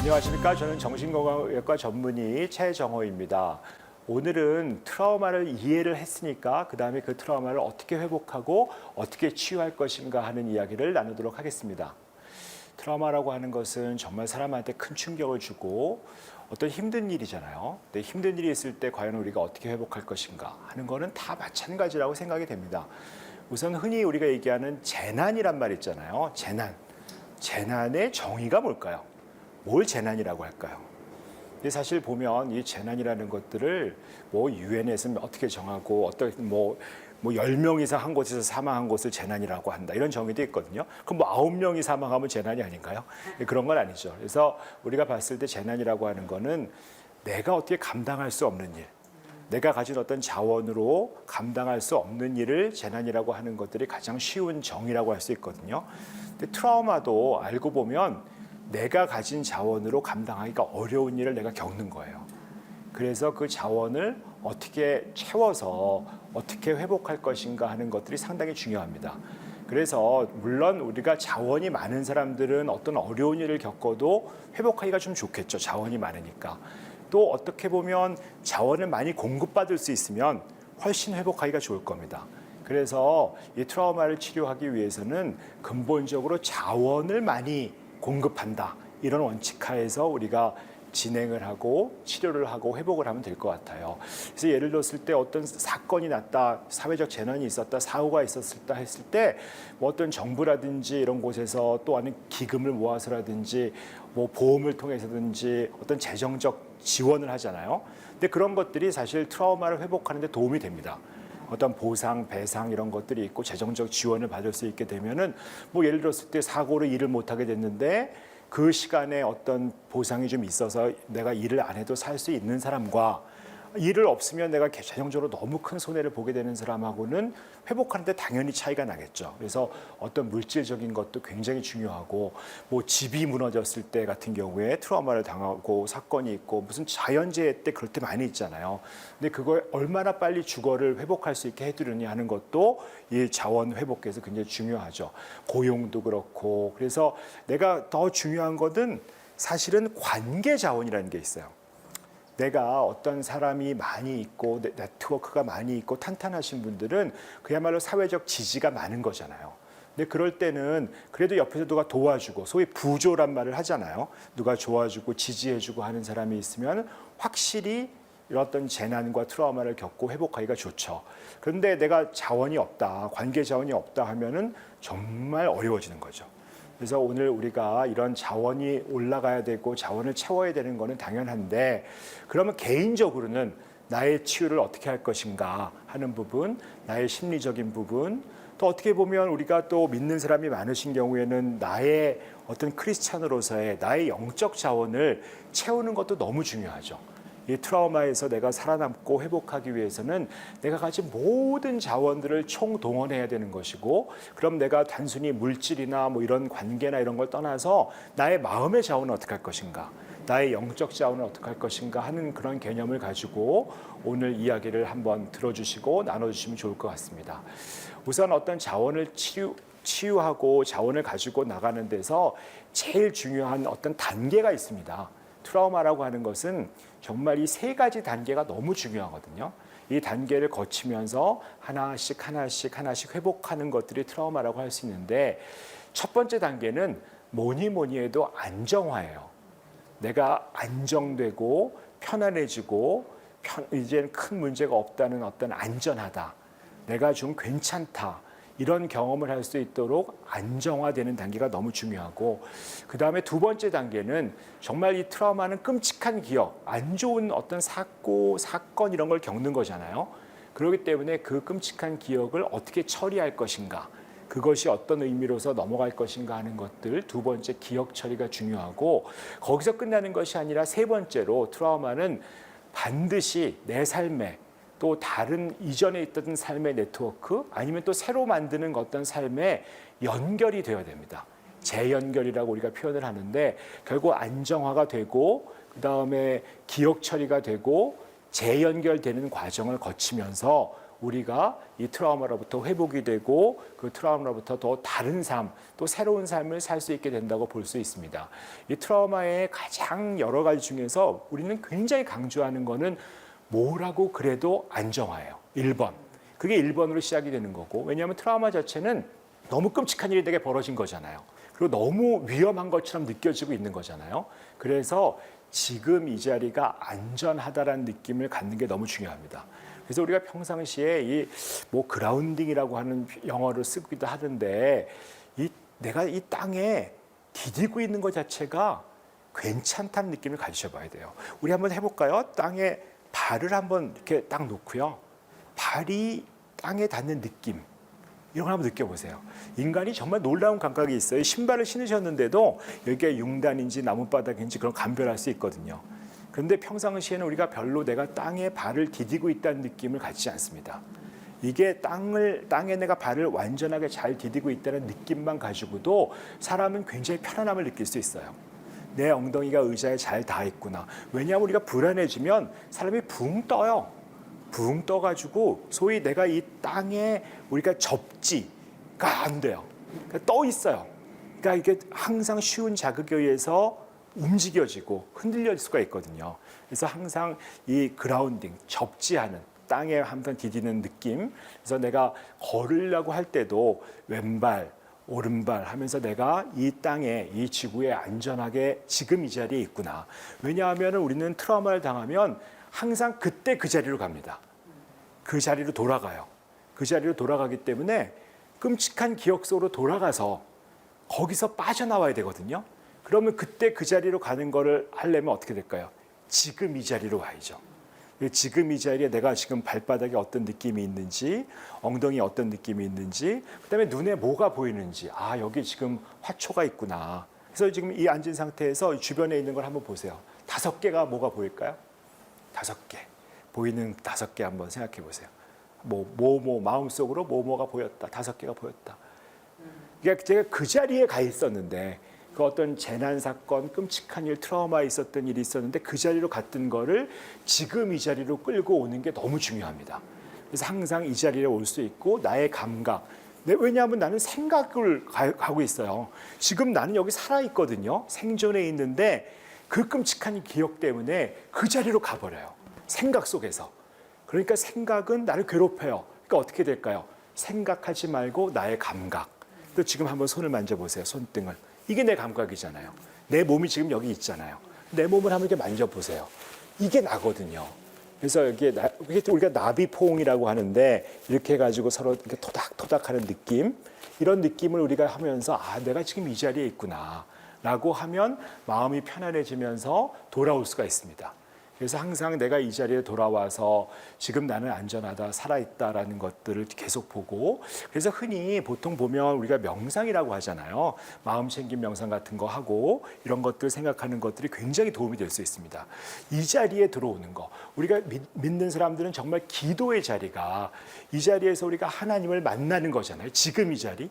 안녕하십니까. 저는 정신건강의학과 전문의 최정호입니다. 오늘은 트라우마를 이해를 했으니까 그 다음에 그 트라우마를 어떻게 회복하고 어떻게 치유할 것인가 하는 이야기를 나누도록 하겠습니다. 트라우마라고 하는 것은 정말 사람한테 큰 충격을 주고 어떤 힘든 일이잖아요. 근데 힘든 일이 있을 때 과연 우리가 어떻게 회복할 것인가 하는 거는 다 마찬가지라고 생각이 됩니다. 우선 흔히 우리가 얘기하는 재난이란 말 있잖아요. 재난의 정의가 뭘까요? 뭘 재난이라고 할까요? 근데 사실 보면 이 재난이라는 것들을 뭐 유엔에서 어떻게 정하고 어떤 뭐 10명 이상 한 곳에서 사망한 곳을 재난이라고 한다. 이런 정의도 있거든요. 그럼 뭐 9명이 사망하면 재난이 아닌가요? 그런 건 아니죠. 그래서 우리가 봤을 때 재난이라고 하는 거는 내가 어떻게 감당할 수 없는 일, 내가 가진 어떤 자원으로 감당할 수 없는 일을 재난이라고 하는 것들이 가장 쉬운 정의라고 할 수 있거든요. 근데 트라우마도 알고 보면 내가 가진 자원으로 감당하기가 어려운 일을 내가 겪는 거예요. 그래서 그 자원을 어떻게 채워서 어떻게 회복할 것인가 하는 것들이 상당히 중요합니다. 그래서 물론 우리가 자원이 많은 사람들은 어떤 어려운 일을 겪어도 회복하기가 좀 좋겠죠. 자원이 많으니까. 또 어떻게 보면 자원을 많이 공급받을 수 있으면 훨씬 회복하기가 좋을 겁니다. 그래서 이 트라우마를 치료하기 위해서는 근본적으로 자원을 많이 공급한다. 이런 원칙 하에서 우리가 진행을 하고 치료를 하고 회복을 하면 될 것 같아요. 그래서 예를 들었을 때 어떤 사건이 났다, 사회적 재난이 있었다, 사고가 있었다 했을 때 뭐 어떤 정부라든지 이런 곳에서 또 아니면 기금을 모아서라든지 뭐 보험을 통해서든지 어떤 재정적 지원을 하잖아요. 근데 그런 것들이 사실 트라우마를 회복하는 데 도움이 됩니다. 어떤 보상, 배상 이런 것들이 있고 재정적 지원을 받을 수 있게 되면은 뭐 예를 들었을 때 사고로 일을 못 하게 됐는데 그 시간에 어떤 보상이 좀 있어서 내가 일을 안 해도 살 수 있는 사람과 일을 없으면 내가 재정적으로 너무 큰 손해를 보게 되는 사람하고는 회복하는데 당연히 차이가 나겠죠. 그래서 어떤 물질적인 것도 굉장히 중요하고 뭐 집이 무너졌을 때 같은 경우에 트라우마를 당하고 사건이 있고 무슨 자연재해 때 그럴 때 많이 있잖아요. 근데 그걸 얼마나 빨리 주거를 회복할 수 있게 해두느냐 하는 것도 이 자원 회복에서 굉장히 중요하죠. 고용도 그렇고. 그래서 내가 더 중요한 것은 사실은 관계 자원이라는 게 있어요. 내가 어떤 사람이 많이 있고 네트워크가 많이 있고 탄탄하신 분들은 그야말로 사회적 지지가 많은 거잖아요. 근데 그럴 때는 그래도 옆에서 누가 도와주고 소위 부조란 말을 하잖아요. 누가 도와주고 지지해주고 하는 사람이 있으면 확실히 이런 어떤 재난과 트라우마를 겪고 회복하기가 좋죠. 그런데 내가 자원이 없다, 관계 자원이 없다 하면은 정말 어려워지는 거죠. 그래서 오늘 우리가 이런 자원이 올라가야 되고 자원을 채워야 되는 거는 당연한데 그러면 개인적으로는 나의 치유를 어떻게 할 것인가 하는 부분, 나의 심리적인 부분, 또 어떻게 보면 우리가 또 믿는 사람이 많으신 경우에는 나의 어떤 크리스찬으로서의 나의 영적 자원을 채우는 것도 너무 중요하죠. 이 트라우마에서 내가 살아남고 회복하기 위해서는 내가 가진 모든 자원들을 총동원해야 되는 것이고 그럼 내가 단순히 물질이나 뭐 이런 관계나 이런 걸 떠나서 나의 마음의 자원은 어떻게 할 것인가 나의 영적 자원은 어떻게 할 것인가 하는 그런 개념을 가지고 오늘 이야기를 한번 들어주시고 나눠주시면 좋을 것 같습니다. 우선 어떤 자원을 치유하고 자원을 가지고 나가는 데서 제일 중요한 어떤 단계가 있습니다. 트라우마라고 하는 것은 정말 이 세 가지 단계가 너무 중요하거든요. 이 단계를 거치면서 하나씩 회복하는 것들이 트라우마라고 할 수 있는데 첫 번째 단계는 뭐니 해도 안정화예요. 내가 안정되고 편안해지고 이제는 큰 문제가 없다는 어떤 안전하다. 내가 좀 괜찮다. 이런 경험을 할 수 있도록 안정화되는 단계가 너무 중요하고 그 다음에 두 번째 단계는 정말 이 트라우마는 끔찍한 기억, 안 좋은 어떤 사건 이런 걸 겪는 거잖아요. 그렇기 때문에 그 끔찍한 기억을 어떻게 처리할 것인가 그것이 어떤 의미로서 넘어갈 것인가 하는 것들 두 번째 기억 처리가 중요하고 거기서 끝나는 것이 아니라 세 번째로 트라우마는 반드시 내 삶에 또 다른 이전에 있던 삶의 네트워크 아니면 또 새로 만드는 어떤 삶에 연결이 되어야 됩니다. 재연결이라고 우리가 표현을 하는데 결국 안정화가 되고 그다음에 기억 처리가 되고 재연결되는 과정을 거치면서 우리가 이 트라우마로부터 회복이 되고 그 트라우마로부터 더 다른 삶, 또 새로운 삶을 살 수 있게 된다고 볼 수 있습니다. 이 트라우마의 가장 여러 가지 중에서 우리는 굉장히 강조하는 거는 뭐라고 그래도 안정화예요. 1번. 그게 1번으로 시작이 되는 거고, 왜냐하면 트라우마 자체는 너무 끔찍한 일이 되게 벌어진 거잖아요. 그리고 너무 위험한 것처럼 느껴지고 있는 거잖아요. 그래서 지금 이 자리가 안전하다라는 느낌을 갖는 게 너무 중요합니다. 그래서 우리가 평상시에 이 뭐 그라운딩이라고 하는 영어를 쓰기도 하던데, 내가 이 땅에 디디고 있는 것 자체가 괜찮다는 느낌을 가지셔봐야 돼요. 우리 한번 해볼까요? 땅에 발을 한번 이렇게 딱 놓고요. 발이 땅에 닿는 느낌, 이런 걸 한번 느껴보세요. 인간이 정말 놀라운 감각이 있어요. 신발을 신으셨는데도 여기가 융단인지 나뭇바닥인지 그런 감별할 수 있거든요. 그런데 평상시에는 우리가 별로 내가 땅에 발을 디디고 있다는 느낌을 갖지 않습니다. 이게 땅에 내가 발을 완전하게 잘 디디고 있다는 느낌만 가지고도 사람은 굉장히 편안함을 느낄 수 있어요. 내 엉덩이가 의자에 잘 닿아 있구나. 왜냐하면 우리가 불안해지면 사람이 붕 떠요. 붕 떠가지고 소위 내가 이 땅에 우리가 접지가 안 돼요. 그러니까 떠 있어요. 그러니까 이게 항상 쉬운 자극에 의해서 움직여지고 흔들릴 수가 있거든요. 그래서 항상 이 그라운딩, 접지하는, 땅에 한번 디디는 느낌. 그래서 내가 걸으려고 할 때도 왼발, 오른발 하면서 내가 이 땅에, 이 지구에 안전하게 지금 이 자리에 있구나. 왜냐하면 우리는 트라우마를 당하면 항상 그때 그 자리로 갑니다. 그 자리로 돌아가요. 그 자리로 돌아가기 때문에 끔찍한 기억 속으로 돌아가서 거기서 빠져나와야 되거든요. 그러면 그때 그 자리로 가는 거를 하려면 어떻게 될까요? 지금 이 자리로 가야죠. 지금 이 자리에 내가 지금 발바닥에 어떤 느낌이 있는지, 엉덩이에 어떤 느낌이 있는지, 그다음에 눈에 뭐가 보이는지, 아, 여기 지금 화초가 있구나. 그래서 지금 이 앉은 상태에서 주변에 있는 걸 한번 보세요. 5개가 뭐가 보일까요? 5개. 보이는 5개 한번 생각해 보세요. 마음속으로 뭐가 보였다. 5개가 보였다. 그러니까 제가 그 자리에 가 있었는데, 그 어떤 재난 사건, 끔찍한 일, 트라우마 있었던 일이 있었는데 그 자리로 갔던 거를 지금 이 자리로 끌고 오는 게 너무 중요합니다. 그래서 항상 이 자리에 올 수 있고 나의 감각. 왜냐하면 나는 생각을 가고 있어요. 지금 나는 여기 살아있거든요. 생존에 있는데 그 끔찍한 기억 때문에 그 자리로 가버려요. 생각 속에서. 그러니까 생각은 나를 괴롭혀요. 그러니까 어떻게 될까요? 생각하지 말고 나의 감각. 또 지금 한번 손을 만져보세요. 손등을. 이게 내 감각이잖아요. 내 몸이 지금 여기 있잖아요. 내 몸을 한번 이렇게 만져보세요. 이게 나거든요. 그래서 이게 우리가 나비포옹이라고 하는데 이렇게 해가지고 서로 이렇게 토닥토닥하는 느낌, 이런 느낌을 우리가 하면서 아, 내가 지금 이 자리에 있구나라고 하면 마음이 편안해지면서 돌아올 수가 있습니다. 그래서 항상 내가 이 자리에 돌아와서 지금 나는 안전하다, 살아있다라는 것들을 계속 보고, 그래서 흔히 보통 보면 우리가 명상이라고 하잖아요. 마음 챙김 명상 같은 거 하고 이런 것들 생각하는 것들이 굉장히 도움이 될 수 있습니다. 이 자리에 들어오는 거, 우리가 믿는 사람들은 정말 기도의 자리가 이 자리에서 우리가 하나님을 만나는 거잖아요. 지금 이 자리.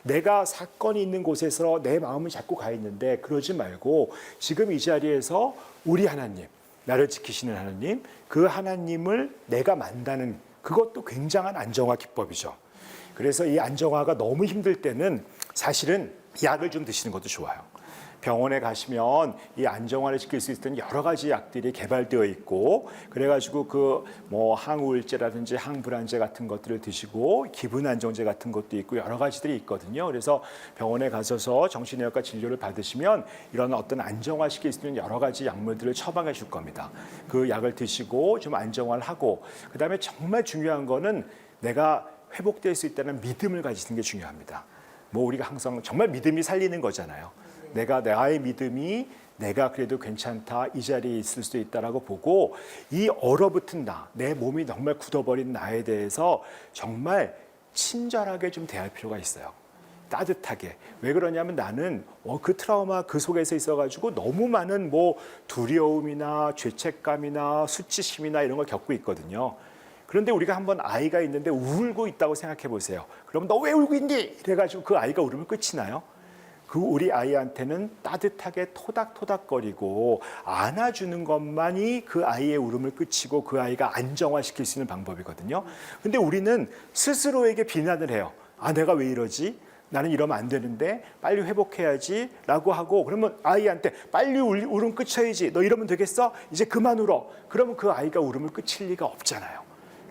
내가 사건이 있는 곳에서 내 마음이 자꾸 가 있는데 그러지 말고 지금 이 자리에서 우리 하나님, 나를 지키시는 하나님, 그 하나님을 내가 만나는, 그것도 굉장한 안정화 기법이죠. 그래서 이 안정화가 너무 힘들 때는 사실은 약을 좀 드시는 것도 좋아요. 병원에 가시면 이 안정화를 지킬 수 있는 여러 가지 약들이 개발되어 있고, 그래가지고 그 뭐 항우울제라든지 항불안제 같은 것들을 드시고 기분 안정제 같은 것도 있고 여러 가지들이 있거든요. 그래서 병원에 가셔서 정신의학과 진료를 받으시면 이런 어떤 안정화시킬 수 있는 여러 가지 약물들을 처방해 줄 겁니다. 그 약을 드시고 좀 안정화를 하고, 그다음에 정말 중요한 거는 내가 회복될 수 있다는 믿음을 가지는 게 중요합니다. 뭐 우리가 항상 정말 믿음이 살리는 거잖아요. 나의 믿음이 내가 그래도 괜찮다, 이 자리에 있을 수 있다라고 보고, 이 얼어붙은 내 몸이 정말 굳어버린 나에 대해서 정말 친절하게 좀 대할 필요가 있어요. 따뜻하게. 왜 그러냐면 나는 그 트라우마 그 속에서 있어가지고 너무 많은 뭐 두려움이나 죄책감이나 수치심이나 이런 걸 겪고 있거든요. 그런데 우리가 한번 아이가 있는데 울고 있다고 생각해 보세요. 그럼 너 왜 울고 있니? 이래가지고 그 아이가 울으면 끝이 나요? 그 우리 아이한테는 따뜻하게 토닥토닥거리고 안아주는 것만이 그 아이의 울음을 그치고 그 아이가 안정화시킬 수 있는 방법이거든요. 근데 우리는 스스로에게 비난을 해요. 아, 내가 왜 이러지? 나는 이러면 안 되는데 빨리 회복해야지 라고 하고, 그러면 아이한테 빨리 울음 그쳐야지, 너 이러면 되겠어? 이제 그만 울어. 그러면 그 아이가 울음을 그칠 리가 없잖아요.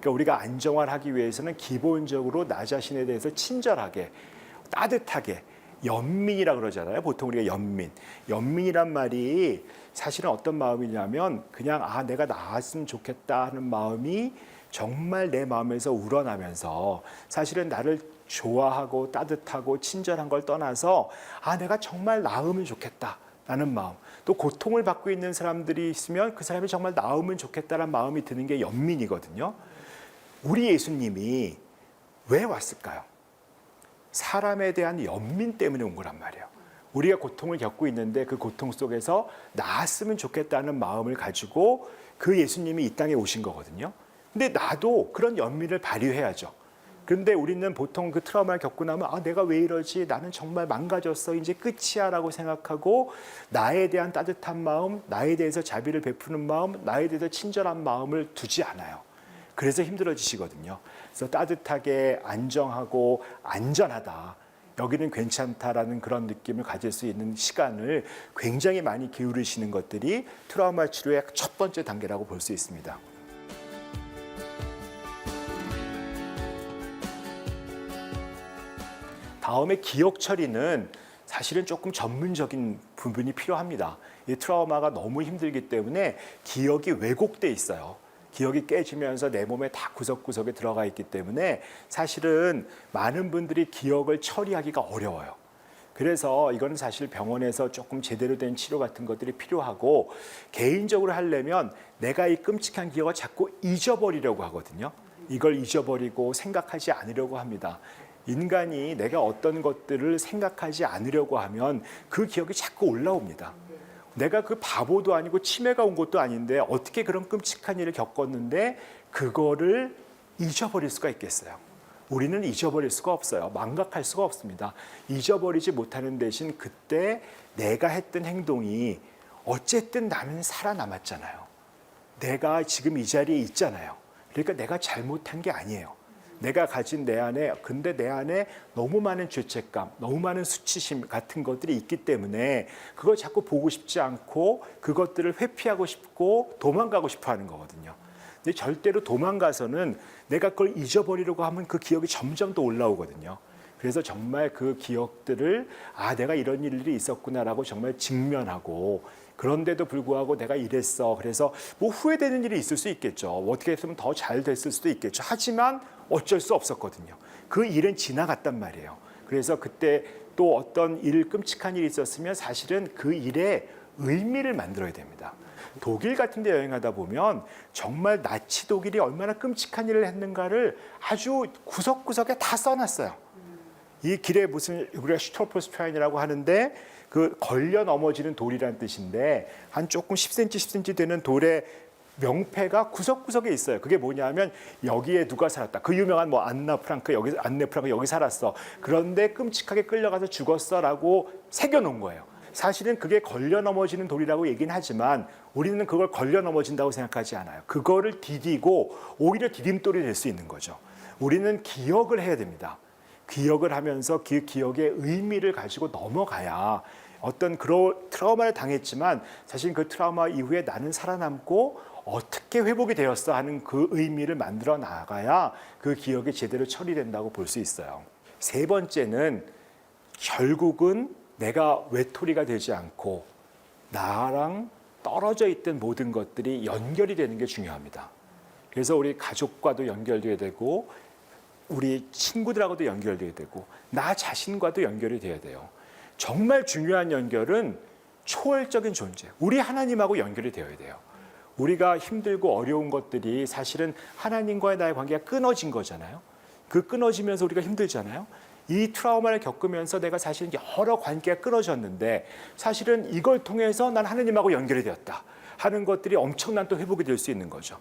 그러니까 우리가 안정화를 하기 위해서는 기본적으로 나 자신에 대해서 친절하게, 따뜻하게, 연민이라고 그러잖아요. 보통 우리가 연민이란 말이 사실은 어떤 마음이냐면 그냥 아, 내가 나았으면 좋겠다 하는 마음이 정말 내 마음에서 우러나면서 사실은 나를 좋아하고 따뜻하고 친절한 걸 떠나서 아, 내가 정말 나으면 좋겠다라는 마음, 또 고통을 받고 있는 사람들이 있으면 그 사람이 정말 나으면 좋겠다라는 마음이 드는 게 연민이거든요. 우리 예수님이 왜 왔을까요? 사람에 대한 연민 때문에 온 거란 말이에요. 우리가 고통을 겪고 있는데 그 고통 속에서 나았으면 좋겠다는 마음을 가지고 그 예수님이 이 땅에 오신 거거든요. 근데 나도 그런 연민을 발휘해야죠. 그런데 우리는 보통 그 트라우마를 겪고 나면 아, 내가 왜 이러지? 나는 정말 망가졌어. 이제 끝이야 라고 생각하고 나에 대한 따뜻한 마음, 나에 대해서 자비를 베푸는 마음, 나에 대해서 친절한 마음을 두지 않아요. 그래서 힘들어지시거든요. 그래서 따뜻하게 안정하고 안전하다, 여기는 괜찮다라는 그런 느낌을 가질 수 있는 시간을 굉장히 많이 기울이시는 것들이 트라우마 치료의 첫 번째 단계라고 볼 수 있습니다. 다음에 기억 처리는 사실은 조금 전문적인 부분이 필요합니다. 이 트라우마가 너무 힘들기 때문에 기억이 왜곡돼 있어요. 기억이 깨지면서 내 몸에 다 구석구석에 들어가 있기 때문에 사실은 많은 분들이 기억을 처리하기가 어려워요. 그래서 이건 사실 병원에서 조금 제대로 된 치료 같은 것들이 필요하고, 개인적으로 하려면 내가 이 끔찍한 기억을 자꾸 잊어버리려고 하거든요. 이걸 잊어버리고 생각하지 않으려고 합니다. 인간이 내가 어떤 것들을 생각하지 않으려고 하면 그 기억이 자꾸 올라옵니다. 내가 그 바보도 아니고 치매가 온 것도 아닌데 어떻게 그런 끔찍한 일을 겪었는데 그거를 잊어버릴 수가 있겠어요? 우리는 잊어버릴 수가 없어요. 망각할 수가 없습니다. 잊어버리지 못하는 대신 그때 내가 했던 행동이 어쨌든 나는 살아남았잖아요. 내가 지금 이 자리에 있잖아요. 그러니까 내가 잘못한 게 아니에요. 내가 가진 내 안에, 근데 내 안에 너무 많은 죄책감, 너무 많은 수치심 같은 것들이 있기 때문에 그걸 자꾸 보고 싶지 않고 그것들을 회피하고 싶고 도망가고 싶어 하는 거거든요. 근데 절대로 도망가서는 내가 그걸 잊어버리려고 하면 그 기억이 점점 더 올라오거든요. 그래서 정말 그 기억들을 아, 내가 이런 일이 있었구나라고 정말 직면하고, 그런데도 불구하고 내가 이랬어. 그래서 뭐 후회되는 일이 있을 수 있겠죠. 어떻게 했으면 더 잘 됐을 수도 있겠죠. 하지만 어쩔 수 없었거든요. 그 일은 지나갔단 말이에요. 그래서 그때 또 어떤 끔찍한 일이 있었으면 사실은 그 일에 의미를 만들어야 됩니다. 독일 같은 데 여행하다 보면 정말 나치 독일이 얼마나 끔찍한 일을 했는가를 아주 구석구석에 다 써놨어요. 이 길에 무슨 우리가 슈토퍼스트라인이라고 하는데 그 걸려 넘어지는 돌이란 뜻인데 한 조금 10cm, 10cm 되는 돌의 명패가 구석구석에 있어요. 그게 뭐냐면 여기에 누가 살았다. 그 유명한 뭐 안네 프랑크 여기 살았어. 그런데 끔찍하게 끌려가서 죽었어라고 새겨놓은 거예요. 사실은 그게 걸려 넘어지는 돌이라고 얘기는 하지만 우리는 그걸 걸려 넘어진다고 생각하지 않아요. 그거를 디디고 오히려 디딤돌이 될 수 있는 거죠. 우리는 기억을 해야 됩니다. 기억을 하면서 그 기억의 의미를 가지고 넘어가야 어떤 그런 트라우마를 당했지만 사실 그 트라우마 이후에 나는 살아남고 어떻게 회복이 되었어 하는 그 의미를 만들어 나가야 그 기억이 제대로 처리된다고 볼 수 있어요. 세 번째는 결국은 내가 외톨이가 되지 않고 나랑 떨어져 있던 모든 것들이 연결이 되는 게 중요합니다. 그래서 우리 가족과도 연결돼야 되고 우리 친구들하고도 연결돼야 되고 나 자신과도 연결이 돼야 돼요. 정말 중요한 연결은 초월적인 존재, 우리 하나님하고 연결이 되어야 돼요. 우리가 힘들고 어려운 것들이 사실은 하나님과의 나의 관계가 끊어진 거잖아요. 그 끊어지면서 우리가 힘들잖아요. 이 트라우마를 겪으면서 내가 사실은 여러 관계가 끊어졌는데 사실은 이걸 통해서 난 하나님하고 연결이 되었다. 하는 것들이 엄청난 또 회복이 될 수 있는 거죠.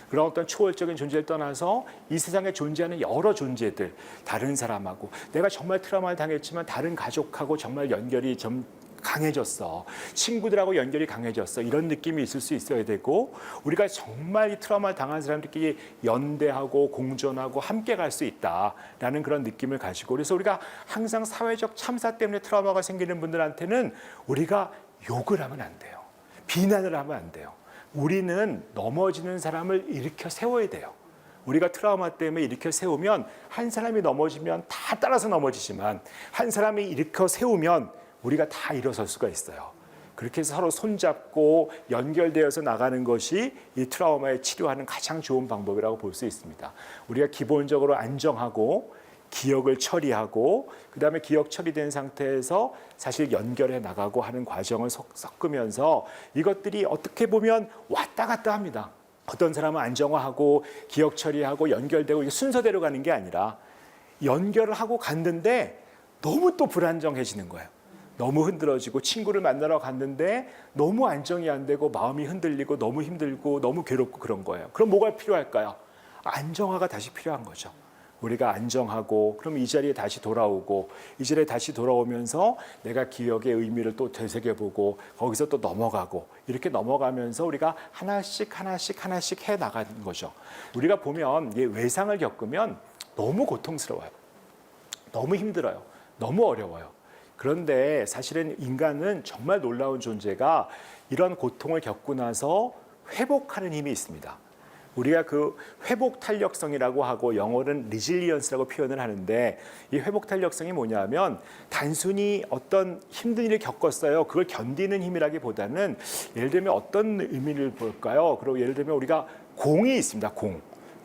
그런 어떤 초월적인 존재를 떠나서 이 세상에 존재하는 여러 존재들, 다른 사람하고 내가 정말 트라우마를 당했지만 다른 가족하고 정말 연결이 좀 강해졌어. 친구들하고 연결이 강해졌어. 이런 느낌이 있을 수 있어야 되고, 우리가 정말 이 트라우마를 당한 사람들끼리 연대하고 공존하고 함께 갈 수 있다라는 그런 느낌을 가지고, 그래서 우리가 항상 사회적 참사 때문에 트라우마가 생기는 분들한테는 우리가 욕을 하면 안 돼요. 비난을 하면 안 돼요. 우리는 넘어지는 사람을 일으켜 세워야 돼요. 우리가 트라우마 때문에 일으켜 세우면 한 사람이 넘어지면 다 따라서 넘어지지만 한 사람이 일으켜 세우면 우리가 다 일어설 수가 있어요. 그렇게 해서 서로 손잡고 연결되어서 나가는 것이 이 트라우마에 치료하는 가장 좋은 방법이라고 볼 수 있습니다. 우리가 기본적으로 안정하고 기억을 처리하고 그다음에 기억 처리된 상태에서 사실 연결해 나가고 하는 과정을 섞으면서 이것들이 어떻게 보면 왔다 갔다 합니다. 어떤 사람은 안정화하고 기억 처리하고 연결되고 이게 순서대로 가는 게 아니라 연결을 하고 갔는데 너무 또 불안정해지는 거예요. 너무 흔들어지고 친구를 만나러 갔는데 너무 안정이 안 되고 마음이 흔들리고 너무 힘들고 너무 괴롭고 그런 거예요. 그럼 뭐가 필요할까요? 안정화가 다시 필요한 거죠. 우리가 안정하고 그럼 이 자리에 다시 돌아오고 이 자리에 다시 돌아오면서 내가 기억의 의미를 또 되새겨보고 거기서 또 넘어가고 이렇게 넘어가면서 우리가 하나씩 해 나가는 거죠. 우리가 보면 외상을 겪으면 너무 고통스러워요. 너무 힘들어요. 너무 어려워요. 그런데 사실은 인간은 정말 놀라운 존재가 이런 고통을 겪고 나서 회복하는 힘이 있습니다. 우리가 그 회복 탄력성이라고 하고 영어는 리질리언스라고 표현을 하는데 이 회복 탄력성이 뭐냐면 단순히 어떤 힘든 일을 겪었어요. 그걸 견디는 힘이라기보다는 예를 들면 어떤 의미를 볼까요? 그리고 예를 들면 우리가 공이 있습니다.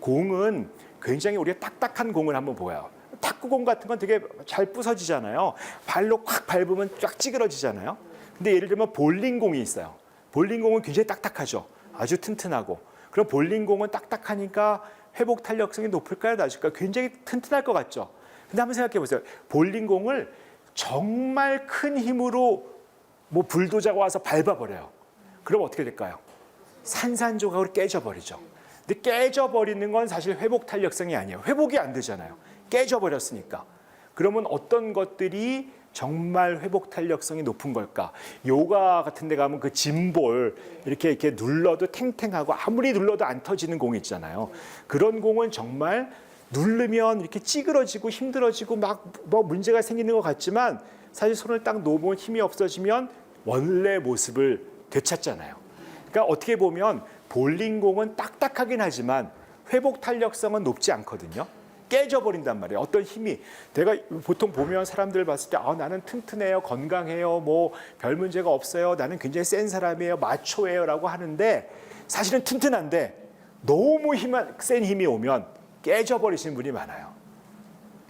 공은 굉장히 우리가 딱딱한 공을 한번 보여요. 탁구공 같은 건 되게 잘 부서지잖아요. 발로 콱 밟으면 쫙 찌그러지잖아요. 근데 예를 들면 볼링공이 있어요. 볼링공은 굉장히 딱딱하죠. 아주 튼튼하고. 그럼 볼링공은 딱딱하니까 회복 탄력성이 높을까요? 낮을까요? 굉장히 튼튼할 것 같죠. 근데 한번 생각해 보세요. 볼링공을 정말 큰 힘으로 뭐 불도저가 와서 밟아버려요. 그럼 어떻게 될까요? 산산조각으로 깨져버리죠. 근데 깨져버리는 건 사실 회복 탄력성이 아니에요. 회복이 안 되잖아요. 깨져버렸으니까. 그러면 어떤 것들이 정말 회복 탄력성이 높은 걸까? 요가 같은 데 가면 그 짐볼 이렇게 눌러도 탱탱하고 아무리 눌러도 안 터지는 공 있잖아요. 그런 공은 정말 누르면 이렇게 찌그러지고 힘들어지고 막 뭐 문제가 생기는 것 같지만 사실 손을 딱 놓으면 힘이 없어지면 원래 모습을 되찾잖아요. 그러니까 어떻게 보면 볼링공은 딱딱하긴 하지만 회복 탄력성은 높지 않거든요. 깨져버린단 말이에요. 어떤 힘이. 내가 보통 보면 사람들 봤을 때 나는 튼튼해요. 건강해요. 뭐 별 문제가 없어요. 나는 굉장히 센 사람이에요. 마초예요. 라고 하는데 사실은 튼튼한데 너무 센 힘이 오면 깨져버리시는 분이 많아요.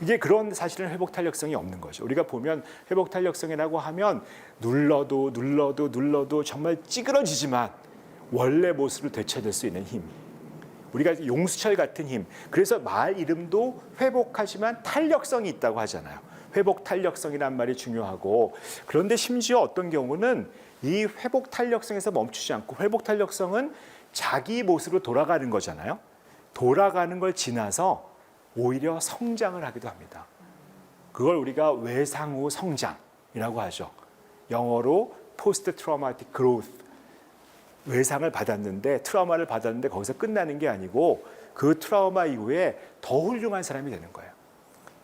이게 그런 사실은 회복 탄력성이 없는 거죠. 우리가 보면 회복 탄력성이라고 하면 눌러도 정말 찌그러지지만 원래 모습을 되찾을 수 있는 힘. 우리가 용수철 같은 힘. 그래서 말 이름도 회복하지만 탄력성이 있다고 하잖아요. 회복 탄력성이란 말이 중요하고 그런데 심지어 어떤 경우는 이 회복 탄력성에서 멈추지 않고 회복 탄력성은 자기 모습으로 돌아가는 거잖아요. 돌아가는 걸 지나서 오히려 성장을 하기도 합니다. 그걸 우리가 외상 후 성장이라고 하죠. 영어로 포스트 트라우마틱 그로우스. 외상을 받았는데 트라우마를 받았는데 거기서 끝나는 게 아니고 그 트라우마 이후에 더 훌륭한 사람이 되는 거예요.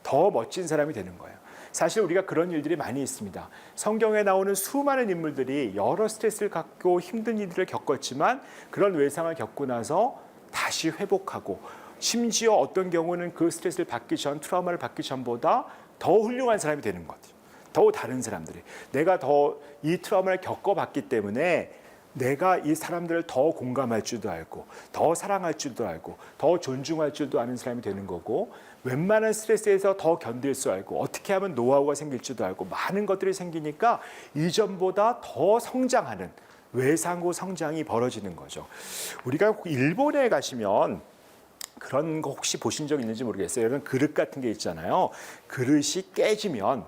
더 멋진 사람이 되는 거예요. 사실 우리가 그런 일들이 많이 있습니다. 성경에 나오는 수많은 인물들이 여러 스트레스를 갖고 힘든 일들을 겪었지만 그런 외상을 겪고 나서 다시 회복하고 심지어 어떤 경우는 그 스트레스를 받기 전, 트라우마를 받기 전보다 더 훌륭한 사람이 되는 거죠. 더 다른 사람들이. 내가 더 이 트라우마를 겪어봤기 때문에 내가 이 사람들을 더 공감할 줄도 알고 더 사랑할 줄도 알고 더 존중할 줄도 아는 사람이 되는 거고 웬만한 스트레스에서 더 견딜 수 알고 어떻게 하면 노하우가 생길 줄도 알고 많은 것들이 생기니까 이전보다 더 성장하는 외상 후 성장이 벌어지는 거죠. 우리가 일본에 가시면 그런 거 혹시 보신 적 있는지 모르겠어요. 이런 그릇 같은 게 있잖아요. 그릇이 깨지면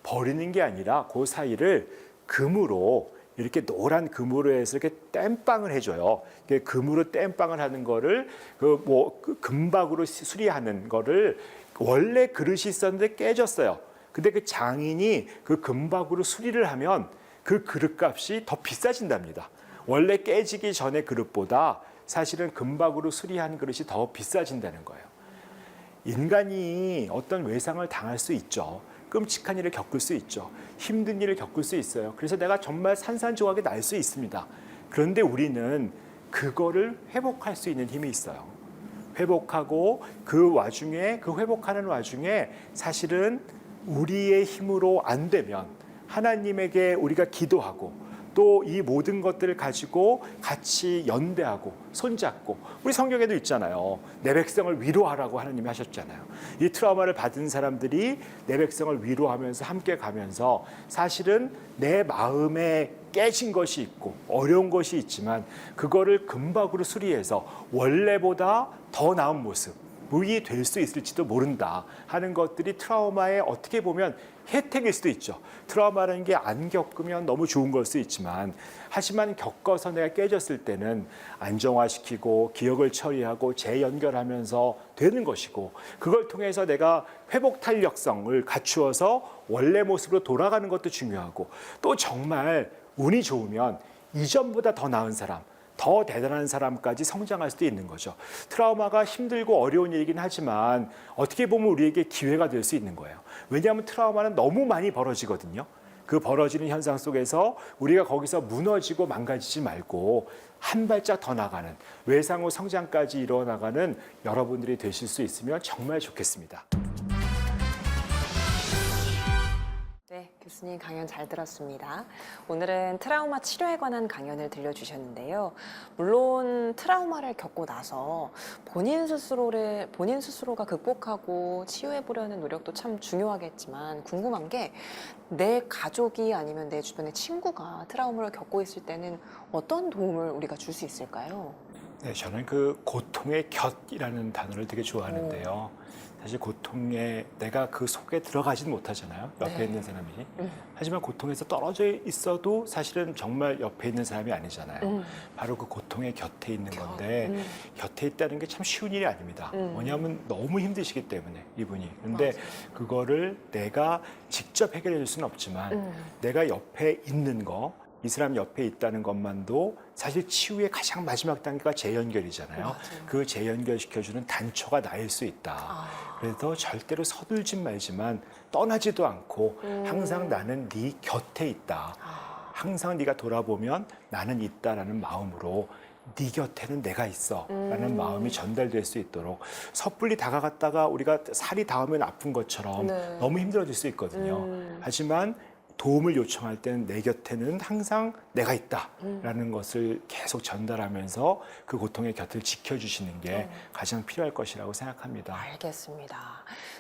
버리는 게 아니라 그 사이를 금으로 이렇게 노란 금으로 해서 이렇게 땜빵을 해줘요. 이게 금으로 땜빵을 하는 거를 그 금박으로 수리하는 거를 원래 그릇이 있었는데 깨졌어요. 근데 그 장인이 그 금박으로 수리를 하면 그 그릇값이 더 비싸진답니다. 원래 깨지기 전에 그릇보다 사실은 금박으로 수리한 그릇이 더 비싸진다는 거예요. 인간이 어떤 외상을 당할 수 있죠. 끔찍한 일을 겪을 수 있죠. 힘든 일을 겪을 수 있어요. 그래서 내가 정말 산산조각이 날 수 있습니다. 그런데 우리는 그거를 회복할 수 있는 힘이 있어요. 회복하고 그 회복하는 와중에 사실은 우리의 힘으로 안 되면 하나님에게 우리가 기도하고 또 이 모든 것들을 가지고 같이 연대하고 손잡고, 우리 성경에도 있잖아요. 내 백성을 위로하라고 하나님이 하셨잖아요. 이 트라우마를 받은 사람들이 내 백성을 위로하면서 함께 가면서 사실은 내 마음에 깨진 것이 있고 어려운 것이 있지만 그거를 금박으로 수리해서 원래보다 더 나은 모습이 될 수 있을지도 모른다 하는 것들이 트라우마의 어떻게 보면 혜택일 수도 있죠. 트라우마라는 게 안 겪으면 너무 좋은 걸 수 있지만, 하지만 겪어서 내가 깨졌을 때는 안정화시키고 기억을 처리하고 재연결하면서 되는 것이고, 그걸 통해서 내가 회복 탄력성을 갖추어서 원래 모습으로 돌아가는 것도 중요하고, 또 정말 운이 좋으면 이전보다 더 나은 사람, 더 대단한 사람까지 성장할 수도 있는 거죠. 트라우마가 힘들고 어려운 일이긴 하지만 어떻게 보면 우리에게 기회가 될 수 있는 거예요. 왜냐하면 트라우마는 너무 많이 벌어지거든요. 그 벌어지는 현상 속에서 우리가 거기서 무너지고 망가지지 말고 한 발짝 더 나가는, 외상 후 성장까지 이뤄나가는 여러분들이 되실 수 있으면 정말 좋겠습니다. 네, 교수님 강연 잘 들었습니다. 오늘은 트라우마 치료에 관한 강연을 들려주셨는데요. 물론 트라우마를 겪고 나서 본인 스스로가 극복하고 치유해 보려는 노력도 참 중요하겠지만, 궁금한 게 내 가족이 아니면 내 주변의 친구가 트라우마를 겪고 있을 때는 어떤 도움을 우리가 줄 수 있을까요? 네, 저는 그 고통의 곁이라는 단어를 되게 좋아하는데요. 사실 고통에 내가 그 속에 들어가지는 못하잖아요. 옆에 네. 있는 사람이. 하지만 고통에서 떨어져 있어도 사실은 정말 옆에 있는 사람이 아니잖아요. 바로 그 고통의 곁에 있는 건데 곁에 있다는 게 참 쉬운 일이 아닙니다. 뭐냐면 너무 힘드시기 때문에 이분이. 근데 맞아요. 그거를 내가 직접 해결해 줄 수는 없지만 내가 옆에 있는 거, 이 사람 옆에 있다는 것만도 사실 치유의 가장 마지막 단계가 재연결이잖아요. 맞아요. 그 재연결시켜주는 단초가 나일 수 있다. 그래서 절대로 서둘지 말지만 떠나지도 않고 항상 나는 네 곁에 있다. 항상 네가 돌아보면 나는 있다라는 마음으로 네 곁에는 내가 있어 라는 마음이 전달될 수 있도록, 섣불리 다가갔다가 우리가 살이 닿으면 아픈 것처럼 네. 너무 힘들어질 수 있거든요. 하지만 도움을 요청할 때는 내 곁에는 항상 내가 있다라는 것을 계속 전달하면서 그 고통의 곁을 지켜주시는 게 가장 필요할 것이라고 생각합니다. 알겠습니다.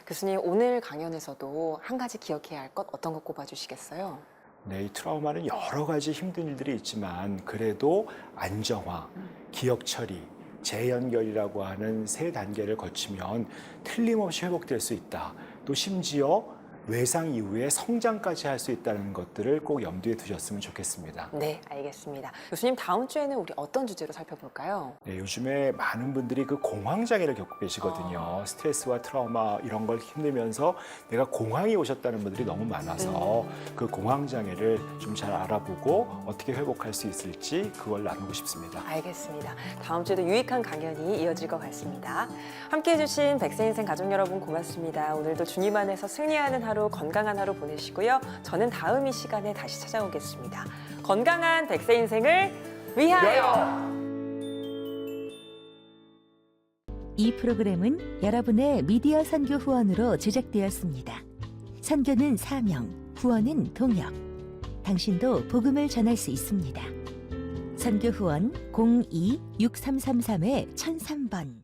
교수님, 오늘 강연에서도 한 가지 기억해야 할 것 어떤 것 꼽아주시겠어요? 네, 이 트라우마는 여러 가지 힘든 일들이 있지만 그래도 안정화, 기억 처리, 재연결이라고 하는 세 단계를 거치면 틀림없이 회복될 수 있다. 또 심지어 외상 이후에 성장까지 할 수 있다는 것들을 꼭 염두에 두셨으면 좋겠습니다. 네, 알겠습니다. 교수님, 다음 주에는 우리 어떤 주제로 살펴볼까요? 네, 요즘에 많은 분들이 그 공황장애를 겪고 계시거든요. 스트레스와 트라우마 이런 걸 힘들면서 내가 공황이 오셨다는 분들이 너무 많아서 그 공황장애를 좀 잘 알아보고 어떻게 회복할 수 있을지 그걸 나누고 싶습니다. 알겠습니다. 다음 주에도 유익한 강연이 이어질 것 같습니다. 함께해 주신 백세인생 가족 여러분 고맙습니다. 오늘도 주님 안에서 승리하는 하루, 건강한 하루 보내시고요. 저는 다음 이 시간에 다시 찾아오겠습니다. 건강한 백세인생을 위하여! 이 프로그램은 여러분의 미디어 선교 후원으로 제작되었습니다. 선교는 사명, 후원은 동역. 당신도 복음을 전할 수 있습니다. 선교 후원 02-6333-1003번